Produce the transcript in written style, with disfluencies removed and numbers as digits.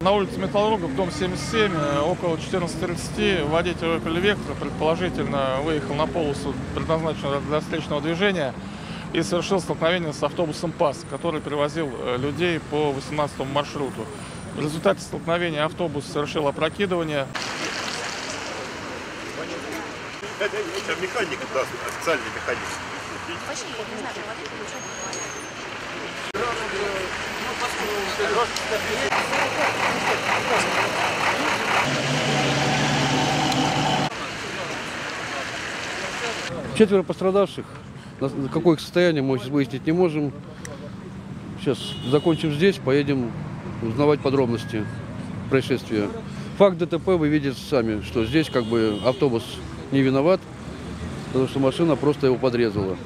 На улице Металлургов, дом 77, около 14:30 водитель Opel Vectra предположительно выехал на полосу, предназначенную для встречного движения, и совершил столкновение с автобусом ПАС, который перевозил людей по 18-му маршруту. В результате столкновения автобус совершил опрокидывание. Это механик, да, официальный механик. Вообще, я не знаю, проводить или что говорить. 4 пострадавших. Какое их состояние мы сейчас выяснить не можем. Сейчас закончим здесь, поедем узнавать подробности происшествия. Факт ДТП вы видите сами, что здесь как бы автобус не виноват, потому что машина просто его подрезала.